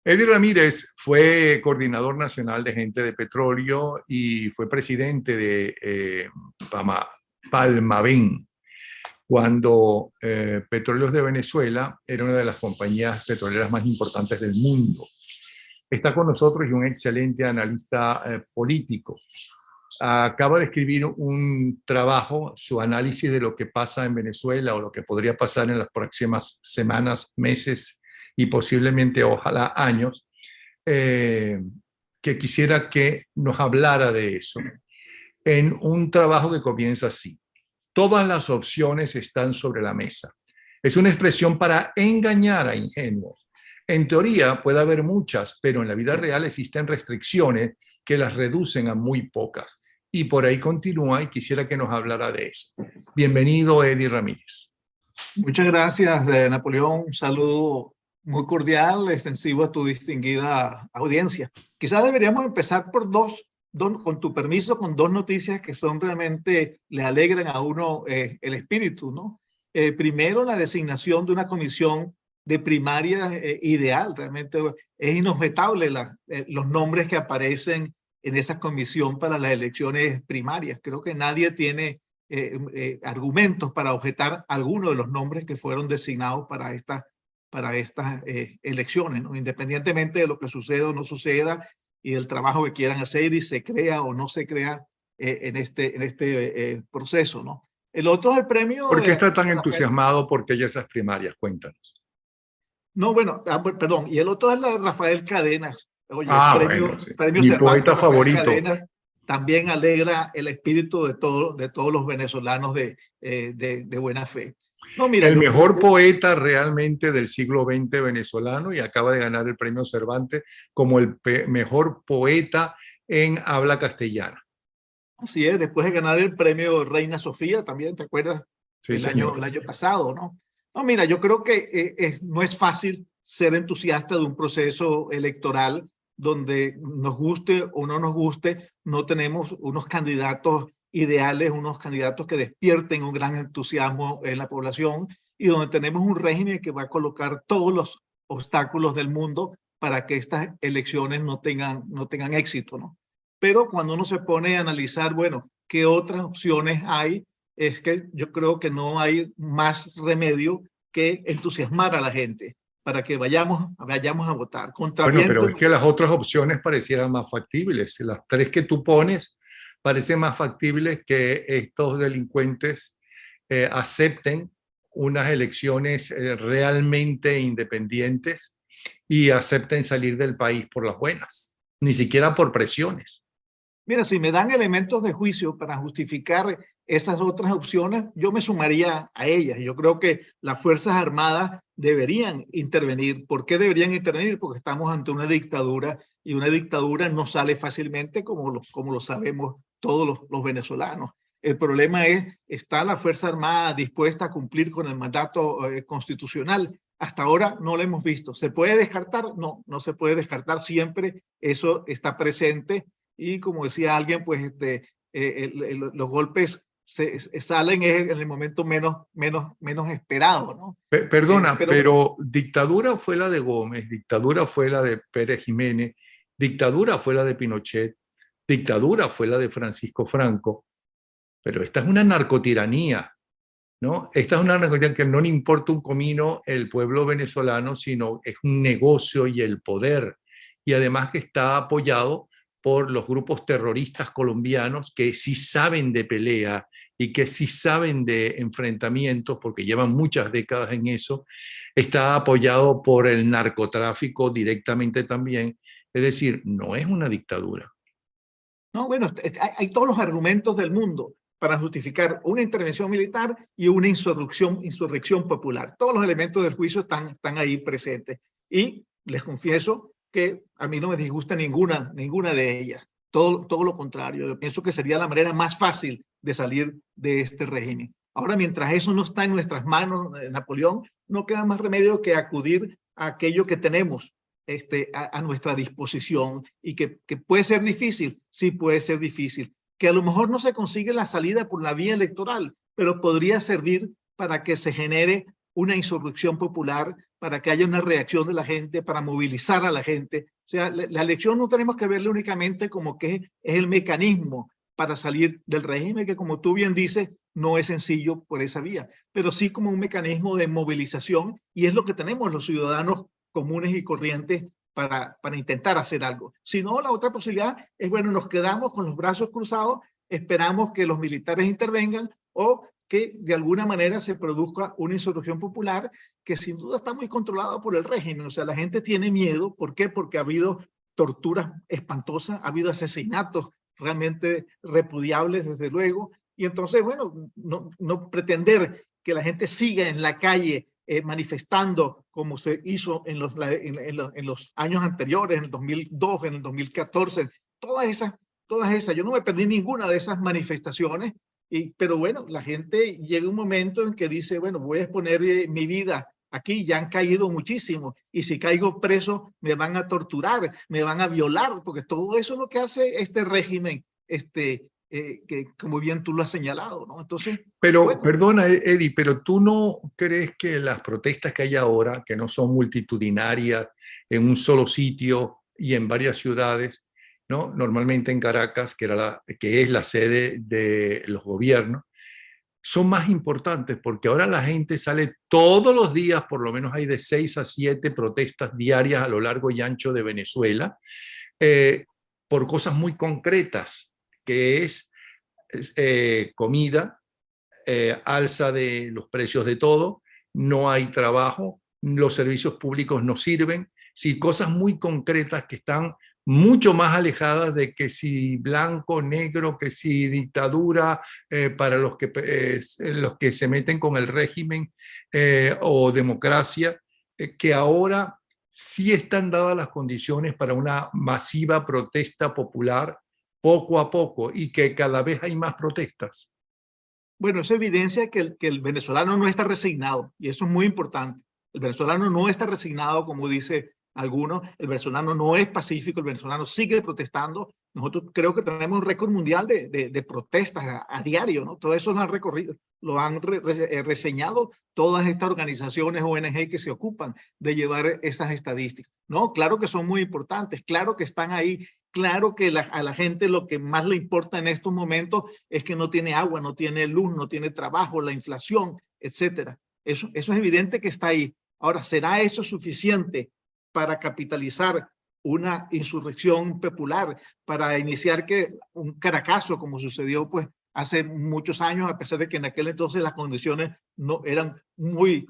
Eddie Ramírez fue coordinador nacional de gente de petróleo y fue presidente de Palmaven, cuando Petróleos de Venezuela era una de las compañías petroleras más importantes del mundo. Está con nosotros y un excelente analista político. Acaba de escribir un trabajo, su análisis de lo que pasa en Venezuela o lo que podría pasar en las próximas semanas, meses y posiblemente, ojalá, años, que quisiera que nos hablara de eso. En un trabajo que comienza así: todas las opciones están sobre la mesa. Es una expresión para engañar a ingenuos. En teoría puede haber muchas, pero en la vida real existen restricciones que las reducen a muy pocas. Y por ahí continúa y quisiera que nos hablara de eso. Bienvenido, Eddie Ramírez. Muchas gracias, Napoleón. Un saludo muy cordial, extensivo a tu distinguida audiencia. Quizás deberíamos empezar por con tu permiso, con dos noticias que son realmente, le alegran a uno el espíritu, ¿no? Primero, la designación de una comisión de primaria ideal. Realmente es inobjetable los nombres que aparecen en esa comisión para las elecciones primarias. Creo que nadie tiene argumentos para objetar alguno de los nombres que fueron designados para estas elecciones, ¿no? Independientemente de lo que suceda o no suceda y del trabajo que quieran hacer y se crea o no se crea en este proceso, ¿no? El otro es el premio... ¿Por qué está tan entusiasmado porque hay esas primarias? Cuéntanos. No, bueno, perdón. Y el otro es la de Rafael Cadenas. Oye, bueno, sí. premio Mi Cervantes, poeta Rafael favorito. Cadenas también alegra el espíritu de todos los venezolanos de buena fe. No, mira, el mejor poeta realmente del siglo XX venezolano, y acaba de ganar el premio Cervantes como el mejor poeta en habla castellana. Así es, después de ganar el premio Reina Sofía, también, ¿te acuerdas? Sí, el año pasado, ¿no? No, mira, yo creo que no es fácil ser entusiasta de un proceso electoral donde nos guste o no nos guste, no tenemos unos candidatos ideales, unos candidatos que despierten un gran entusiasmo en la población y donde tenemos un régimen que va a colocar todos los obstáculos del mundo para que estas elecciones no tengan éxito, ¿no? Pero cuando uno se pone a analizar, bueno, ¿qué otras opciones hay? Es que yo creo que no hay más remedio que entusiasmar a la gente para que vayamos a votar. Bueno, pero es que las otras opciones parecieran más factibles. Las tres que tú pones parecen más factibles que estos delincuentes acepten unas elecciones realmente independientes y acepten salir del país por las buenas, ni siquiera por presiones. Mira, si me dan elementos de juicio para justificar esas otras opciones, yo me sumaría a ellas. Yo creo que las Fuerzas Armadas deberían intervenir. ¿Por qué deberían intervenir? Porque estamos ante una dictadura y una dictadura no sale fácilmente como lo sabemos todos los venezolanos. El problema es, ¿está la Fuerza Armada dispuesta a cumplir con el mandato constitucional? Hasta ahora no lo hemos visto. ¿Se puede descartar? No, no se puede descartar. Siempre eso está presente. Y como decía alguien, pues los golpes salen en el momento menos esperado, ¿no? Perdona, pero dictadura fue la de Gómez, dictadura fue la de Pérez Jiménez, dictadura fue la de Pinochet, dictadura fue la de Francisco Franco, pero esta es una narcotiranía, ¿no? Esta es una narcotiranía que no le importa un comino el pueblo venezolano, sino es un negocio y el poder, y además que está apoyado por los grupos terroristas colombianos que sí saben de pelea y que sí saben de enfrentamientos, porque llevan muchas décadas en eso. Está apoyado por el narcotráfico directamente también. Es decir, no es una dictadura. No, bueno, hay todos los argumentos del mundo para justificar una intervención militar y una insurrección popular. Todos los elementos del juicio están ahí presentes. Y les confieso que a mí no me disgusta ninguna de ellas. Todo lo contrario. Yo pienso que sería la manera más fácil de salir de este régimen. Ahora, mientras eso no está en nuestras manos, Napoleón, no queda más remedio que acudir a aquello que tenemos a nuestra disposición y que puede ser difícil, sí puede ser difícil, que a lo mejor no se consigue la salida por la vía electoral, pero podría servir para que se genere una insurrección popular para que haya una reacción de la gente, para movilizar a la gente. O sea, la elección no tenemos que verla únicamente como que es el mecanismo para salir del régimen, que como tú bien dices, no es sencillo por esa vía, pero sí como un mecanismo de movilización, y es lo que tenemos los ciudadanos comunes y corrientes para intentar hacer algo. Si no, la otra posibilidad es, bueno, nos quedamos con los brazos cruzados, esperamos que los militares intervengan o que de alguna manera se produzca una insurrección popular que sin duda está muy controlada por el régimen. O sea, la gente tiene miedo. ¿Por qué? Porque ha habido torturas espantosas, ha habido asesinatos realmente repudiables, desde luego. Y entonces, bueno, no pretender que la gente siga en la calle manifestando como se hizo en los años anteriores, en el 2002, en el 2014, todas esas. Yo no me perdí ninguna de esas manifestaciones, pero bueno, la gente llega un momento en que dice, bueno, voy a exponer mi vida aquí, ya han caído muchísimo, y si caigo preso me van a torturar, me van a violar, porque todo eso es lo que hace este régimen, que como bien tú lo has señalado, ¿no? Entonces, Pero, bueno. perdona, Eddie, pero ¿tú no crees que las protestas que hay ahora, que no son multitudinarias en un solo sitio y en varias ciudades, ¿no? Normalmente en Caracas, que es la sede de los gobiernos, son más importantes porque ahora la gente sale todos los días, por lo menos hay de 6 a 7 protestas diarias a lo largo y ancho de Venezuela, eh, por cosas muy concretas, que es comida, alza de los precios de todo, no hay trabajo, los servicios públicos no sirven, sí, cosas muy concretas que están mucho más alejadas de que si blanco, negro, que si dictadura para los que se meten con el régimen o democracia, que ahora sí están dadas las condiciones para una masiva protesta popular poco a poco y que cada vez hay más protestas. Bueno, eso evidencia que el venezolano no está resignado, y eso es muy importante. El venezolano no está resignado, como dice algunos, el venezolano no es pacífico, el venezolano sigue protestando. Nosotros creo que tenemos un récord mundial de protestas a diario, ¿no? Todo eso lo han recorrido, lo han reseñado todas estas organizaciones ONG que se ocupan de llevar esas estadísticas. No, claro que son muy importantes, claro que están ahí. Claro que a la gente lo que más le importa en estos momentos es que no tiene agua, no tiene luz, no tiene trabajo, la inflación, etcétera. Eso es evidente que está ahí. Ahora, ¿será eso suficiente para capitalizar una insurrección popular, para iniciar un Caracazo, como sucedió pues hace muchos años, a pesar de que en aquel entonces las condiciones no eran muy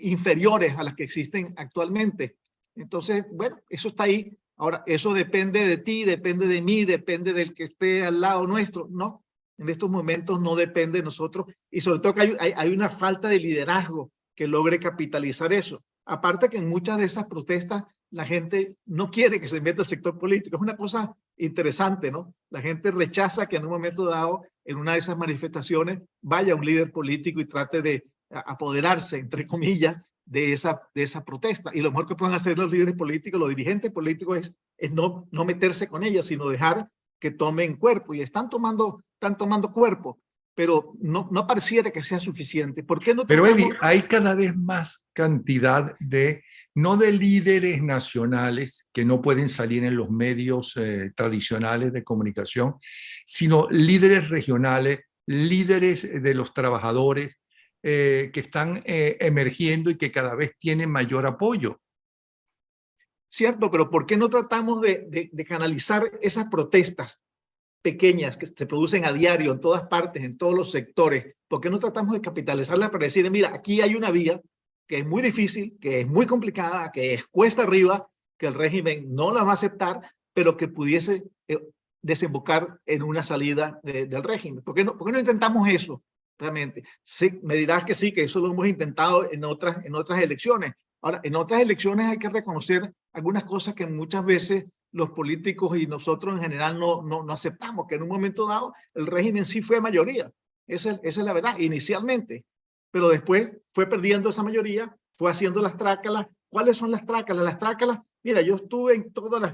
inferiores a las que existen actualmente? Entonces, bueno, eso está ahí. Ahora, eso depende de ti, depende de mí, depende del que esté al lado nuestro. No, en estos momentos no depende de nosotros, y sobre todo que hay una falta de liderazgo que logre capitalizar eso. Aparte que en muchas de esas protestas la gente no quiere que se meta el sector político. Es una cosa interesante, ¿no? La gente rechaza que en un momento dado, en una de esas manifestaciones, vaya un líder político y trate de apoderarse, entre comillas, de esa protesta. Y lo mejor que pueden hacer los líderes políticos, los dirigentes políticos, es no meterse con ellos, sino dejar que tomen cuerpo. Y están tomando cuerpo, pero no pareciera que sea suficiente. ¿Por qué no Pero tratamos? Eddie, hay cada vez más cantidad no de líderes nacionales que no pueden salir en los medios tradicionales de comunicación, sino líderes regionales, líderes de los trabajadores que están emergiendo y que cada vez tienen mayor apoyo. Cierto, pero ¿por qué no tratamos de canalizar esas protestas pequeñas que se producen a diario en todas partes, en todos los sectores? ¿Por qué no tratamos de capitalizarla para decir, mira, aquí hay una vía que es muy difícil, que es muy complicada, que es cuesta arriba, que el régimen no la va a aceptar, pero que pudiese desembocar en una salida del régimen? ¿Por qué no intentamos eso realmente? Sí, me dirás que sí, que eso lo hemos intentado en otras elecciones. Ahora, en otras elecciones hay que reconocer algunas cosas que muchas veces los políticos y nosotros en general no aceptamos, que en un momento dado el régimen sí fue mayoría. Esa es la verdad, inicialmente. Pero después fue perdiendo esa mayoría, fue haciendo las trácalas. ¿Cuáles son las trácalas? Las trácalas, mira, yo estuve en todas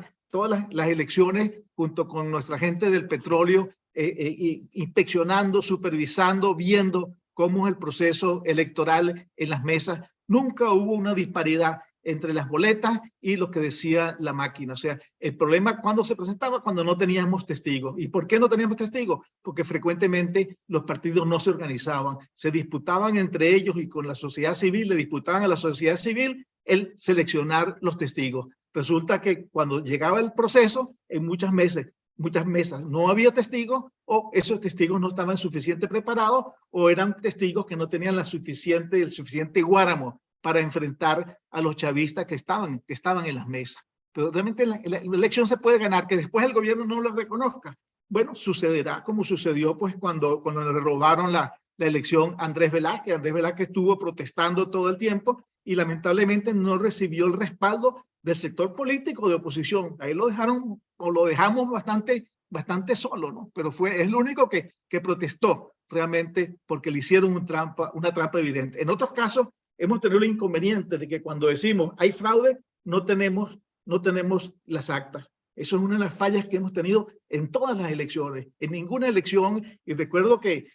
las elecciones junto con nuestra gente del petróleo, inspeccionando, supervisando, viendo cómo es el proceso electoral en las mesas. Nunca hubo una disparidad entre las boletas y lo que decía la máquina. O sea, el problema cuando se presentaba, cuando no teníamos testigos. ¿Y por qué no teníamos testigos? Porque frecuentemente los partidos no se organizaban, se disputaban entre ellos y con la sociedad civil, le disputaban a la sociedad civil el seleccionar los testigos. Resulta que cuando llegaba el proceso, en muchas mesas no había testigos, o esos testigos no estaban suficientemente preparados, o eran testigos que no tenían el suficiente guáramo para enfrentar a los chavistas que estaban en las mesas. Pero realmente la elección se puede ganar, que después el gobierno no lo reconozca. Bueno, sucederá como sucedió pues cuando le robaron la elección a Andrés Velázquez. Andrés Velázquez estuvo protestando todo el tiempo y lamentablemente no recibió el respaldo del sector político de oposición. Ahí lo dejaron, o lo dejamos bastante solo, ¿no? Pero es el único que protestó realmente porque le hicieron una trampa evidente. En otros casos, hemos tenido el inconveniente de que cuando decimos hay fraude, no tenemos las actas. Eso es una de las fallas que hemos tenido en todas las elecciones. En ninguna elección, y recuerdo que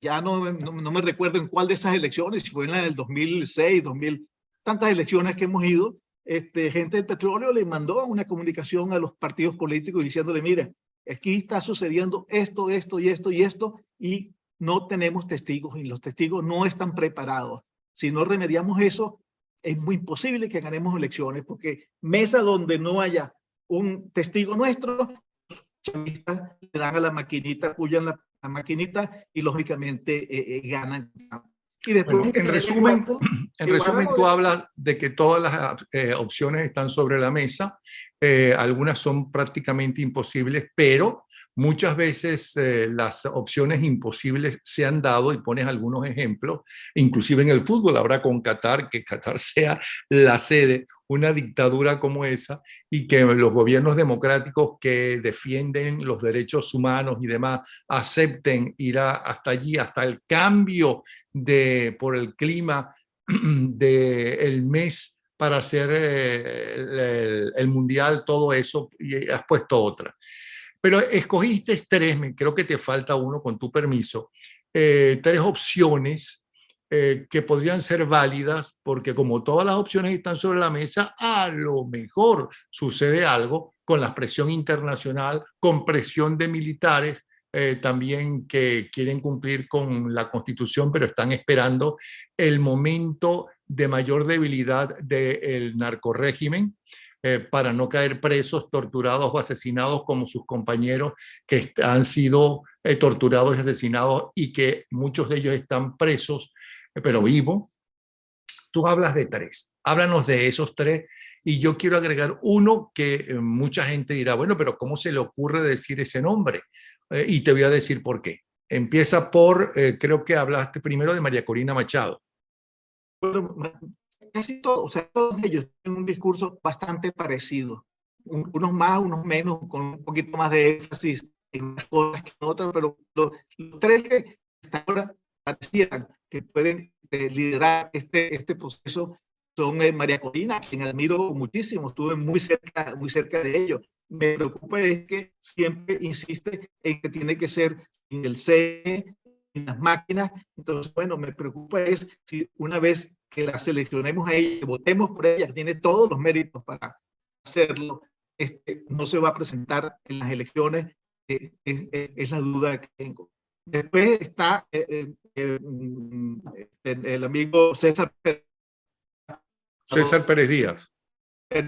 ya no me recuerdo en cuál de esas elecciones, si fue en la del 2006, 2000, tantas elecciones que hemos ido, gente del petróleo le mandó una comunicación a los partidos políticos diciéndole, mira, aquí está sucediendo esto, esto y esto y esto, y no tenemos testigos, y los testigos no están preparados. Si no remediamos eso, es muy imposible que ganemos elecciones, porque mesa donde no haya un testigo nuestro, los chavistas le dan a la maquinita, apoyan la maquinita y lógicamente ganan. Y después, bueno, en resumen, tú hablas de que todas las opciones están sobre la mesa, algunas son prácticamente imposibles, pero muchas veces las opciones imposibles se han dado, y pones algunos ejemplos, inclusive en el fútbol, ahora con Qatar, que Qatar sea la sede, una dictadura como esa, y que los gobiernos democráticos que defienden los derechos humanos y demás acepten ir hasta allí, hasta el cambio por el clima del mes para hacer el mundial, todo eso, y has puesto otra. Pero escogiste tres, creo que te falta uno con tu permiso, tres opciones que podrían ser válidas, porque como todas las opciones están sobre la mesa, a lo mejor sucede algo con la presión internacional, con presión de militares, también que quieren cumplir con la Constitución, pero están esperando el momento de mayor debilidad del narcorrégimen, para no caer presos, torturados o asesinados como sus compañeros que han sido torturados y asesinados, y que muchos de ellos están presos, pero vivos. Tú hablas de tres. Háblanos de esos tres. Y yo quiero agregar uno que mucha gente dirá, bueno, pero ¿cómo se le ocurre decir ese nombre? Y te voy a decir por qué. Empieza por, creo que hablaste primero de María Corina Machado. Bueno, casi todos, o sea, todos ellos tienen un discurso bastante parecido. Unos más, unos menos, con un poquito más de énfasis en unas cosas que en otras, pero los tres que hasta ahora parecieran que pueden liderar este proceso son María Corina, quien admiro muchísimo, estuve muy cerca de ellos. Me preocupa es que siempre insiste en que tiene que ser en el CNE, en las máquinas. Entonces, bueno, me preocupa es si una vez que la seleccionemos a ella, votemos por ella, que tiene todos los méritos para hacerlo, no se va a presentar en las elecciones, es la duda que tengo. Después está el amigo César Pérez Díaz. Que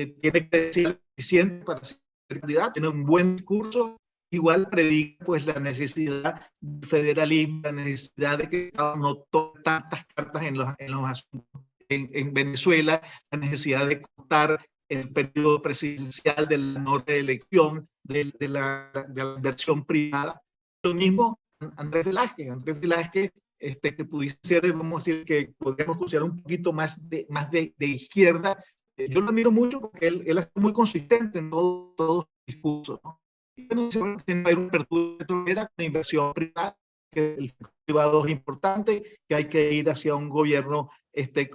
tiene que ser suficiente para ser candidato, tiene un buen discurso, igual predica pues la necesidad de federalismo, la necesidad de que no tomen tantas cartas en los asuntos. En Venezuela, la necesidad de cortar el periodo presidencial de la no reelección, de la inversión privada. Lo mismo Andrés Velázquez, que pudiese ser, vamos a decir, que podríamos considerar un poquito más de izquierda. Yo lo admiro mucho porque él es muy consistente en todos sus discursos, ¿no? Y bueno, tiene una apertura petrolera con inversión privada, que el privado es importante, que hay que ir hacia un gobierno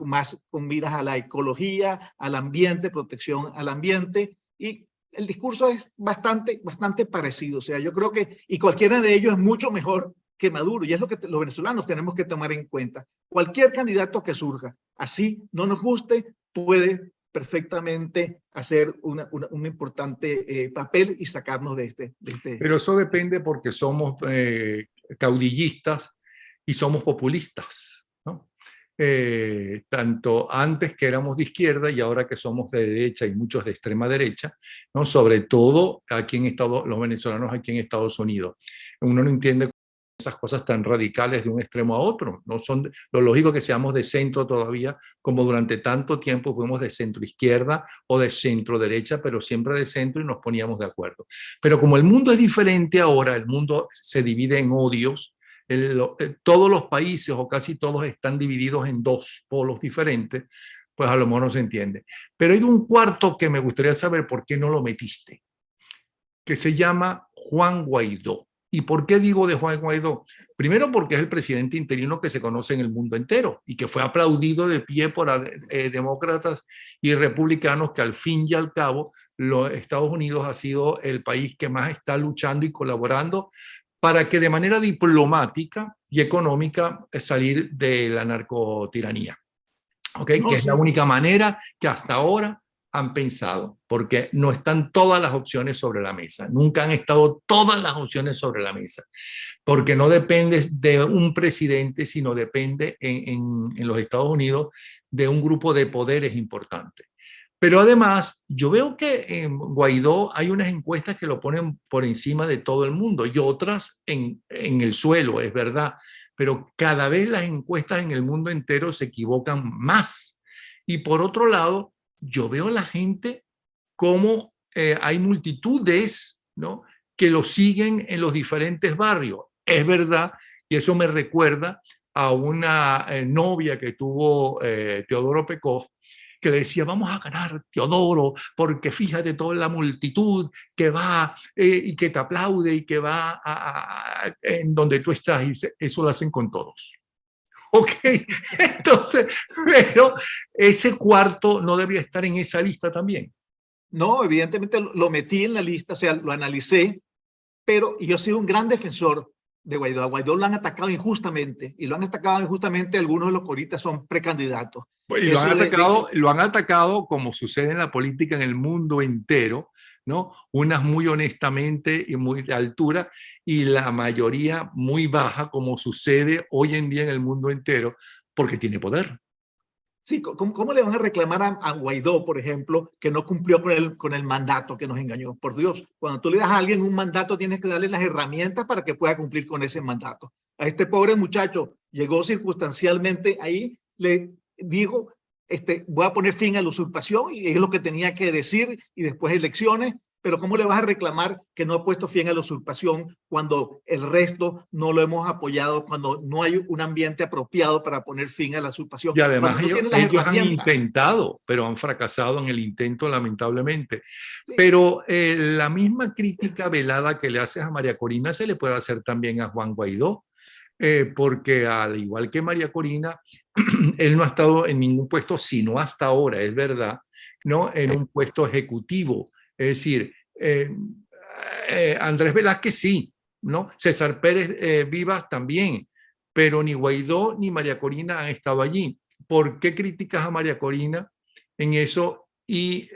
más con miras a la ecología, al ambiente, protección al ambiente, y el discurso es bastante parecido. O sea, yo creo que, y cualquiera de ellos es mucho mejor que Maduro, y es lo que los venezolanos tenemos que tomar en cuenta. Cualquier candidato que surja, así no nos guste, puede perfectamente hacer un importante papel y sacarnos de este. Pero eso depende porque somos caudillistas y somos populistas, ¿no? Tanto antes que éramos de izquierda y ahora que somos de derecha y muchos de extrema derecha, ¿no? Sobre todo aquí en los venezolanos aquí en Estados Unidos. Uno no entiende esas cosas tan radicales de un extremo a otro. No son lo lógico que seamos de centro todavía, como durante tanto tiempo fuimos de centro izquierda o de centro derecha, pero siempre de centro y nos poníamos de acuerdo. Pero como el mundo es diferente ahora, el mundo se divide en odios, todos los países o casi todos están divididos en dos polos diferentes, pues a lo mejor no se entiende. Pero hay un cuarto que me gustaría saber por qué no lo metiste, que se llama Juan Guaidó. ¿Y por qué digo de Juan Guaidó? Primero porque es el presidente interino que se conoce en el mundo entero y que fue aplaudido de pie por demócratas y republicanos, que al fin y al cabo los Estados Unidos ha sido el país que más está luchando y colaborando para que de manera diplomática y económica salir de la narcotiranía. ¿Okay? No, Que es sí. la única manera que hasta ahora han pensado, porque no están todas las opciones sobre la mesa, nunca han estado todas las opciones sobre la mesa, porque no depende de un presidente, sino depende en los Estados Unidos de un grupo de poderes importantes. Pero además, yo veo que en Guaidó hay unas encuestas que lo ponen por encima de todo el mundo y otras en el suelo, es verdad, pero cada vez las encuestas en el mundo entero se equivocan más. Y por otro lado, yo veo a la gente como hay multitudes, ¿no?, que lo siguen en los diferentes barrios. Es verdad, y eso me recuerda a una novia que tuvo Teodoro Pekov, que le decía, vamos a ganar, Teodoro, porque fíjate toda la multitud que va y que te aplaude y que va en donde tú estás, y eso lo hacen con todos. Ok, entonces, pero ese cuarto no debería estar en esa lista también. No, evidentemente lo metí en la lista, o sea, lo analicé, pero yo he sido un gran defensor de Guaidó. A Guaidó lo han atacado injustamente, y lo han atacado injustamente algunos de los que ahorita son precandidatos. Y lo han atacado como sucede en la política en el mundo entero, ¿no? Unas muy honestamente y muy de altura, y la mayoría muy baja, como sucede hoy en día en el mundo entero, porque tiene poder. Sí, ¿cómo le van a reclamar a Guaidó, por ejemplo, que no cumplió con el mandato que nos engañó? Por Dios, cuando tú le das a alguien un mandato, tienes que darle las herramientas para que pueda cumplir con ese mandato. A este pobre muchacho llegó circunstancialmente ahí, le dijo, voy a poner fin a la usurpación, y es lo que tenía que decir, y después elecciones. Pero ¿cómo le vas a reclamar que no ha puesto fin a la usurpación cuando el resto no lo hemos apoyado, cuando no hay un ambiente apropiado para poner fin a la usurpación? Y además ellos han herramientas. intentado, pero han fracasado en el intento, lamentablemente. Sí. Pero la misma crítica velada que le haces a María Corina se le puede hacer también a Juan Guaidó, porque al igual que María Corina, él no ha estado en ningún puesto, sino hasta ahora, es verdad, ¿no?, en un puesto ejecutivo. Es decir, Andrés Velázquez sí, ¿no? César Pérez Vivas también, pero ni Guaidó ni María Corina han estado allí. ¿Por qué criticas a María Corina en eso y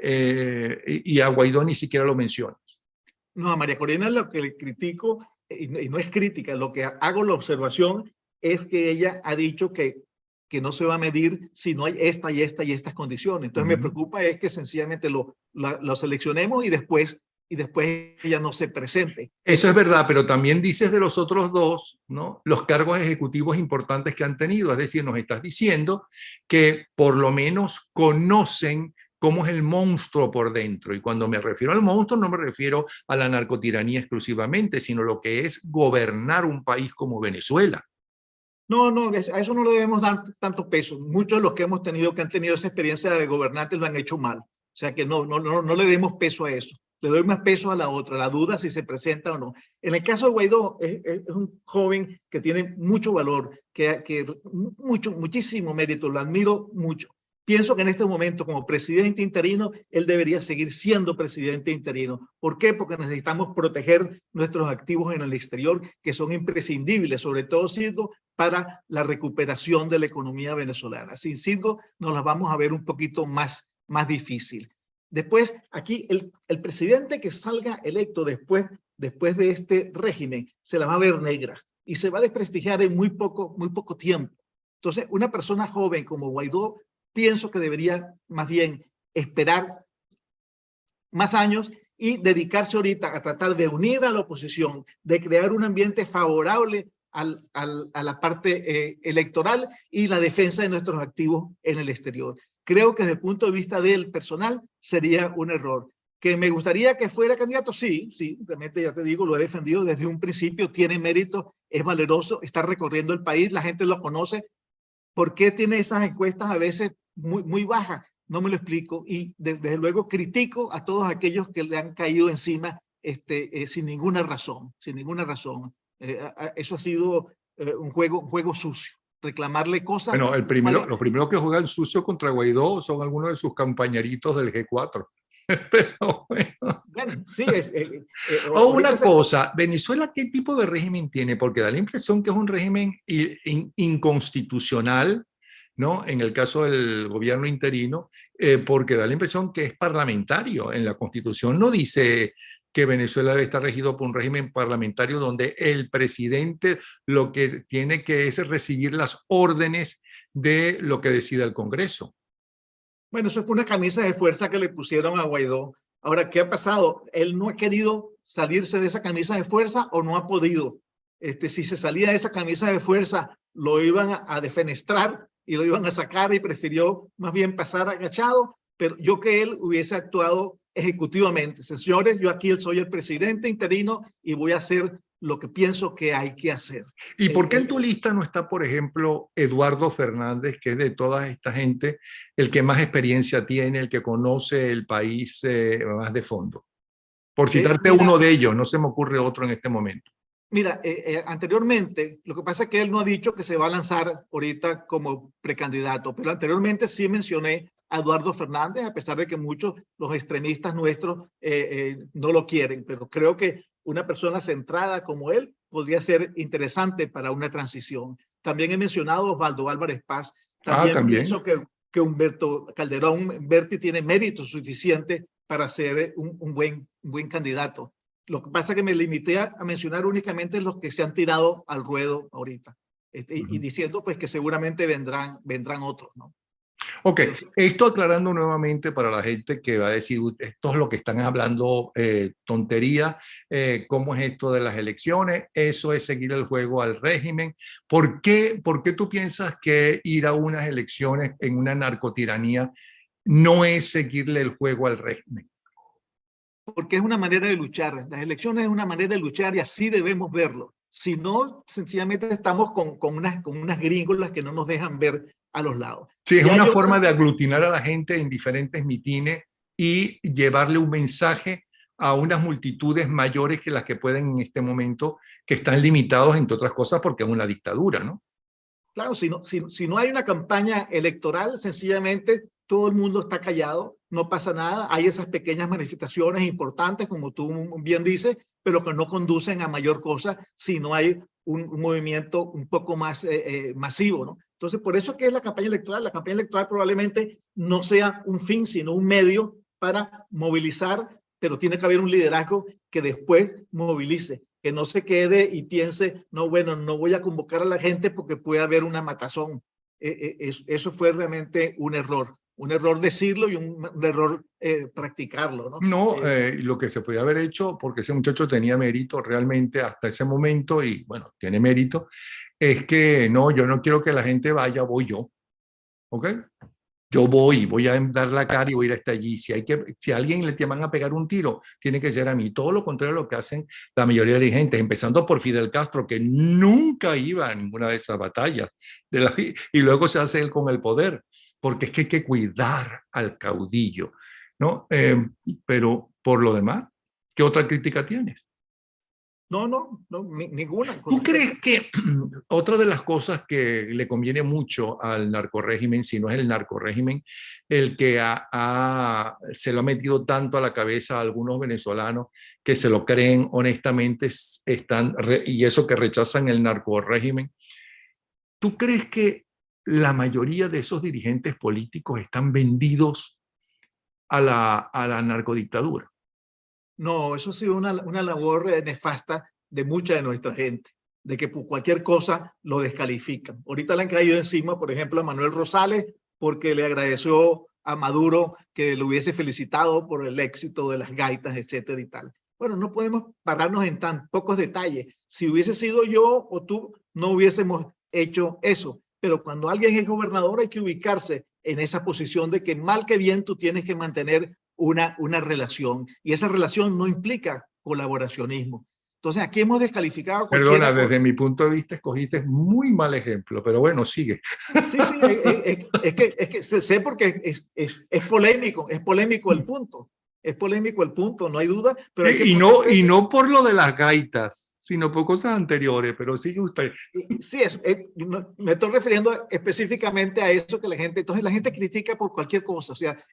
a Guaidó ni siquiera lo mencionas? No, a María Corina lo que le critico, y no es crítica, lo que hago la observación es que ella ha dicho que no se va a medir si no hay esta y esta y estas condiciones. Entonces me preocupa es que sencillamente lo seleccionemos y después ella no se presente. Eso es verdad, pero también dices de los otros dos, ¿no?, los cargos ejecutivos importantes que han tenido. Es decir, nos estás diciendo que por lo menos conocen cómo es el monstruo por dentro. Y cuando me refiero al monstruo, no me refiero a la narcotiranía exclusivamente, sino lo que es gobernar un país como Venezuela. No, a eso no le debemos dar tanto peso. Muchos de los que hemos tenido, que han tenido esa experiencia de gobernantes, lo han hecho mal. O sea que no le demos peso a eso. Le doy más peso a la otra, la duda si se presenta o no. En el caso de Guaidó, es un joven que tiene mucho valor, muchísimo mérito, lo admiro mucho. pienso que en este momento, como presidente interino, él debería seguir siendo presidente interino. ¿Por qué? Porque necesitamos proteger nuestros activos en el exterior, que son imprescindibles, sobre todo, Citgo, para la recuperación de la economía venezolana. Sin Citgo nos las vamos a ver un poquito más difícil. Después, aquí, el presidente que salga electo después de este régimen se la va a ver negra y se va a desprestigiar en muy poco tiempo. Entonces, una persona joven como Guaidó, pienso que debería más bien esperar más años y dedicarse ahorita a tratar de unir a la oposición, de crear un ambiente favorable a la parte electoral y la defensa de nuestros activos en el exterior. Creo que desde el punto de vista del personal sería un error. ¿Que me gustaría que fuera candidato? Sí, realmente ya te digo, lo he defendido desde un principio, tiene mérito, es valeroso, está recorriendo el país, la gente lo conoce. ¿Por qué tiene esas encuestas a veces muy bajas? No me lo explico y desde luego critico a todos aquellos que le han caído encima sin ninguna razón, eso ha sido un juego sucio, reclamarle cosas. Bueno, los primeros que juegan sucio contra Guaidó son algunos de sus compañeritos del G4. Pero bueno, sí, o una cosa, ¿Venezuela qué tipo de régimen tiene? Porque da la impresión que es un régimen inconstitucional, ¿no? En el caso del gobierno interino, porque da la impresión que es parlamentario. En la Constitución no dice que Venezuela debe estar regido por un régimen parlamentario donde el presidente lo que tiene que es recibir las órdenes de lo que decida el Congreso. Bueno, eso fue una camisa de fuerza que le pusieron a Guaidó. Ahora, ¿qué ha pasado? Él no ha querido salirse de esa camisa de fuerza o no ha podido. Si se salía de esa camisa de fuerza, lo iban a defenestrar y lo iban a sacar y prefirió más bien pasar agachado, pero yo que él hubiese actuado ejecutivamente. Señores, yo aquí soy el presidente interino y voy a hacer lo que pienso que hay que hacer. ¿Y por qué en tu lista no está, por ejemplo, Eduardo Fernández, que es de toda esta gente el que más experiencia tiene, el que conoce el país más de fondo? Por citarte uno de ellos, no se me ocurre otro en este momento. Mira, anteriormente, lo que pasa es que él no ha dicho que se va a lanzar ahorita como precandidato, pero anteriormente sí mencioné a Eduardo Fernández, a pesar de que muchos, los extremistas nuestros, no lo quieren, pero creo que una persona centrada como él podría ser interesante para una transición. También he mencionado a Osvaldo Álvarez Paz, también pienso que Humberto Calderón Berti tiene mérito suficiente para ser un buen candidato. Lo que pasa es que me limité a mencionar únicamente los que se han tirado al ruedo ahorita, y diciendo pues que seguramente vendrán otros, ¿no? Ok, esto aclarando nuevamente para la gente que va a decir, esto es lo que están hablando, tontería, ¿cómo es esto de las elecciones? Eso es seguir el juego al régimen. ¿Por qué tú piensas que ir a unas elecciones en una narcotiranía no es seguirle el juego al régimen? Porque es una manera de luchar. Las elecciones es una manera de luchar y así debemos verlo. Si no, sencillamente estamos con unas gringolas que no nos dejan ver a los lados. Sí, es una forma de aglutinar a la gente en diferentes mitines y llevarle un mensaje a unas multitudes mayores que las que pueden en este momento, que están limitados, entre otras cosas, porque es una dictadura, ¿no? Claro, si no hay una campaña electoral, sencillamente todo el mundo está callado, no pasa nada. Hay esas pequeñas manifestaciones importantes, como tú bien dices, pero que no conducen a mayor cosa si no hay un movimiento un poco más masivo, ¿no? Entonces, por eso que es la campaña electoral. La campaña electoral probablemente no sea un fin, sino un medio para movilizar, pero tiene que haber un liderazgo que después movilice, que no se quede y piense, no, bueno, no voy a convocar a la gente porque puede haber una matazón. Eso fue realmente un error decirlo y un error practicarlo, ¿no? No, lo que se podía haber hecho, porque ese muchacho tenía mérito realmente hasta ese momento, y bueno, tiene mérito, es que no, yo no quiero que la gente vaya, voy yo, ¿ok? Yo voy a dar la cara y voy a ir hasta allí. Si a alguien le van a pegar un tiro, tiene que ser a mí. Todo lo contrario a lo que hacen la mayoría de dirigentes, empezando por Fidel Castro, que nunca iba a ninguna de esas batallas, y luego se hace él con el poder, porque es que hay que cuidar al caudillo, ¿no? Pero por lo demás, ¿qué otra crítica tienes? Ninguna. ¿Tú crees que otra de las cosas que le conviene mucho al narcorrégimen, si no es el narcorrégimen, el que se lo ha metido tanto a la cabeza a algunos venezolanos que se lo creen honestamente, y eso que rechazan el narcorrégimen? ¿Tú crees que la mayoría de esos dirigentes políticos están vendidos a la narcodictadura? No, eso ha sido una labor nefasta de mucha de nuestra gente, de que por cualquier cosa lo descalifican. Ahorita le han caído encima, por ejemplo, a Manuel Rosales, porque le agradeció a Maduro que lo hubiese felicitado por el éxito de las gaitas, etcétera y tal. Bueno, no podemos pararnos en tan pocos detalles. Si hubiese sido yo o tú, no hubiésemos hecho eso. Pero cuando alguien es gobernador hay que ubicarse en esa posición de que mal que bien tú tienes que mantener una relación, y esa relación no implica colaboracionismo. Entonces aquí hemos descalificado a cualquiera. Perdona, desde mi punto de vista escogiste muy mal ejemplo, pero bueno, sigue. Sí, es que sé porque es polémico el punto. Es polémico el punto, no hay duda, pero hay que y no por lo de las gaitas, sino por cosas anteriores, pero sigue usted. Sí, me estoy refiriendo específicamente a eso que la gente, entonces la gente critica por cualquier cosa, o sea,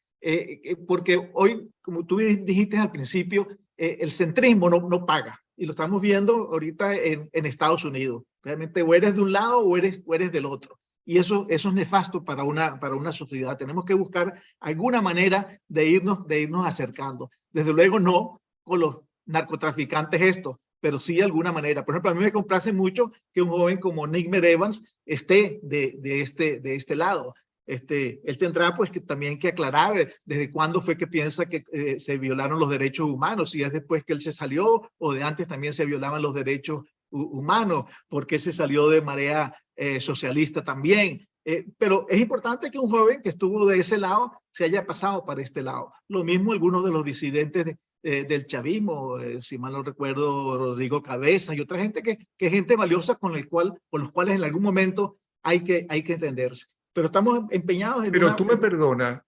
porque hoy, como tú dijiste al principio, el centrismo no paga, y lo estamos viendo ahorita en Estados Unidos. Realmente o eres de un lado o eres del otro. Y eso es nefasto para una sociedad. Tenemos que buscar alguna manera de irnos acercando. Desde luego no con los narcotraficantes estos, pero sí de alguna manera. Por ejemplo, a mí me complace mucho que un joven como Nick Evans esté de este lado. Él tendrá pues que también que aclarar desde cuándo fue que piensa que se violaron los derechos humanos, si es después que él se salió o de antes también se violaban los derechos humanos, porque se salió de marea socialista también. Pero es importante que un joven que estuvo de ese lado se haya pasado para este lado. Lo mismo algunos de los disidentes del chavismo, si mal no recuerdo, Rodrigo Cabeza y otra gente que es gente valiosa con los cuales en algún momento hay que entenderse. Pero estamos empeñados en Pero tú me perdonas,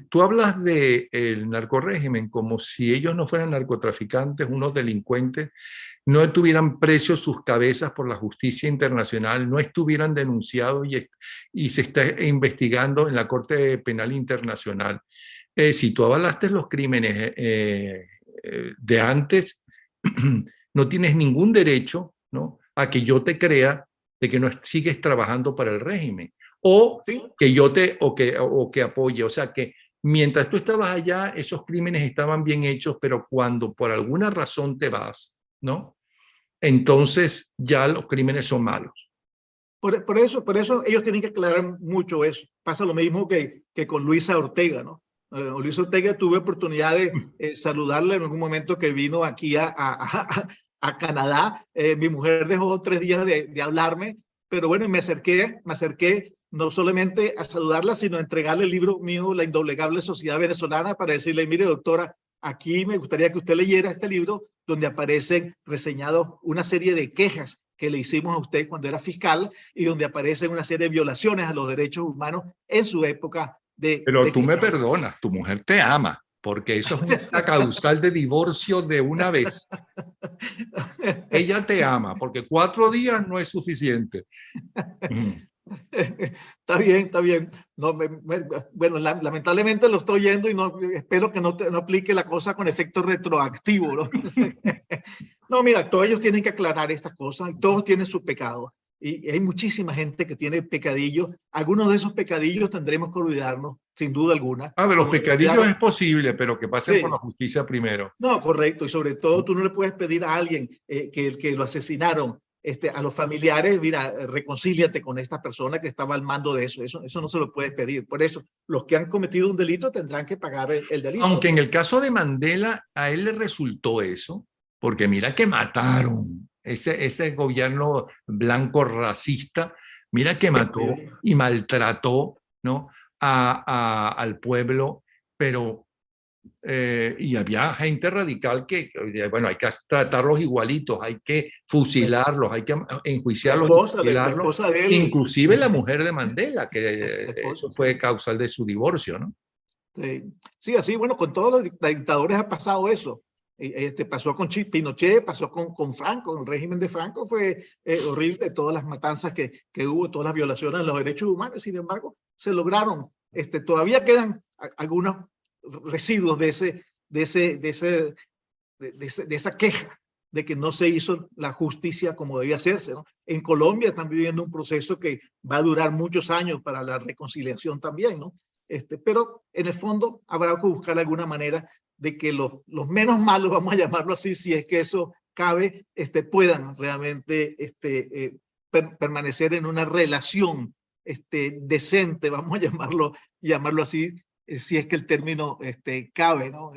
tú hablas del narcorrégimen como si ellos no fueran narcotraficantes, unos delincuentes, no tuvieran precio sus cabezas por la justicia internacional, no estuvieran denunciados y se está investigando en la Corte Penal Internacional. Si tú avalaste los crímenes de antes, no tienes ningún derecho, ¿no?, a que yo te crea de que no sigues trabajando para el régimen o ¿sí? que yo o que apoye. O sea que mientras tú estabas allá, esos crímenes estaban bien hechos, pero cuando por alguna razón te vas, ¿no?, entonces ya los crímenes son malos. Por eso ellos tienen que aclarar mucho eso. Pasa lo mismo que con Luisa Ortega, ¿no? Luisa Ortega, tuve oportunidad de saludarla en algún momento que vino aquí a Canadá. Mi mujer dejó 3 días de hablarme, pero bueno, me acerqué no solamente a saludarla, sino a entregarle el libro mío, La Indoblegable Sociedad Venezolana, para decirle, mire doctora, aquí me gustaría que usted leyera este libro donde aparecen reseñados una serie de quejas que le hicimos a usted cuando era fiscal y donde aparecen una serie de violaciones a los derechos humanos en su época Pero tú fiscal. me perdonas, tu mujer te ama, porque eso es una causal de divorcio de una vez. Ella te ama, porque 4 días no es suficiente. Está bien. No, bueno, lamentablemente lo estoy oyendo y espero que no aplique la cosa con efecto retroactivo, ¿no? No, mira, todos ellos tienen que aclarar estas cosas, todos tienen sus pecados. Y hay muchísima gente que tiene pecadillos. Algunos de esos pecadillos tendremos que olvidarnos, sin duda alguna. De los pecadillos es posible, pero que pasen por la justicia primero. No, correcto. Y sobre todo, tú no le puedes pedir a alguien que lo asesinaron, a los familiares, mira, reconcíliate con esta persona que estaba al mando de eso. Eso no se lo puedes pedir. Por eso, los que han cometido un delito tendrán que pagar el delito. Aunque en el caso de Mandela, a él le resultó eso, porque mira que mataron ese gobierno blanco racista, mira que mató y maltrató, ¿no?, al pueblo, pero y había gente radical que, bueno, hay que tratarlos igualitos, hay que fusilarlos, hay que enjuiciarlos, fusilarlos, inclusive la mujer de Mandela, que eso fue causal de su divorcio, ¿no? Sí, así, bueno, con todos los dictadores ha pasado eso. Pasó con Pinochet, pasó con Franco, el régimen de Franco fue horrible, todas las matanzas que hubo, todas las violaciones de los derechos humanos. Sin embargo, se lograron. Todavía quedan algunos residuos de esa queja de que no se hizo la justicia como debía hacerse, ¿no? En Colombia están viviendo un proceso que va a durar muchos años para la reconciliación también, ¿no? Pero en el fondo habrá que buscar alguna manera de que los menos malos, vamos a llamarlo así, si es que eso cabe, puedan realmente permanecer en una relación decente, vamos a llamarlo así, si es que el término cabe, ¿no?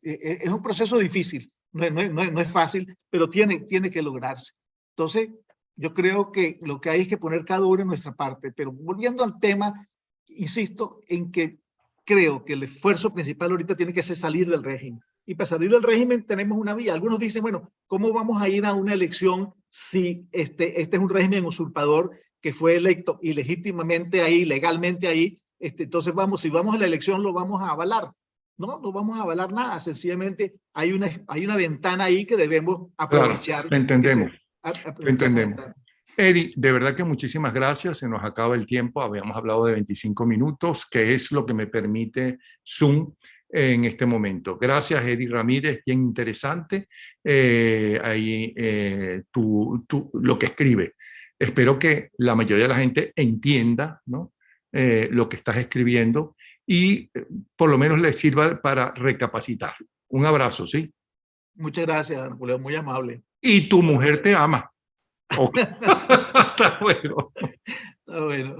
Es un proceso difícil, no es fácil, pero tiene que lograrse. Entonces, yo creo que lo que hay es que poner cada uno en nuestra parte, pero volviendo al tema, insisto en que creo que el esfuerzo principal ahorita tiene que ser salir del régimen. Y para salir del régimen tenemos una vía. Algunos dicen, bueno, ¿cómo vamos a ir a una elección si este es un régimen usurpador que fue electo ilegítimamente ahí, legalmente ahí? Entonces si vamos a la elección lo vamos a avalar. No vamos a avalar nada. Sencillamente hay una ventana ahí que debemos aprovechar. Claro, entendemos. Entendemos. Eddie, de verdad que muchísimas gracias. Se nos acaba el tiempo. Habíamos hablado de 25 minutos, que es lo que me permite Zoom en este momento. Gracias, Eddie Ramírez. Bien interesante ahí lo que escribe. Espero que la mayoría de la gente entienda, ¿no? Lo que estás escribiendo y por lo menos les sirva para recapacitar. Un abrazo, ¿sí? Muchas gracias, Napoleón. Muy amable. Y tu mujer te ama. Okay. Hasta luego. Está bueno.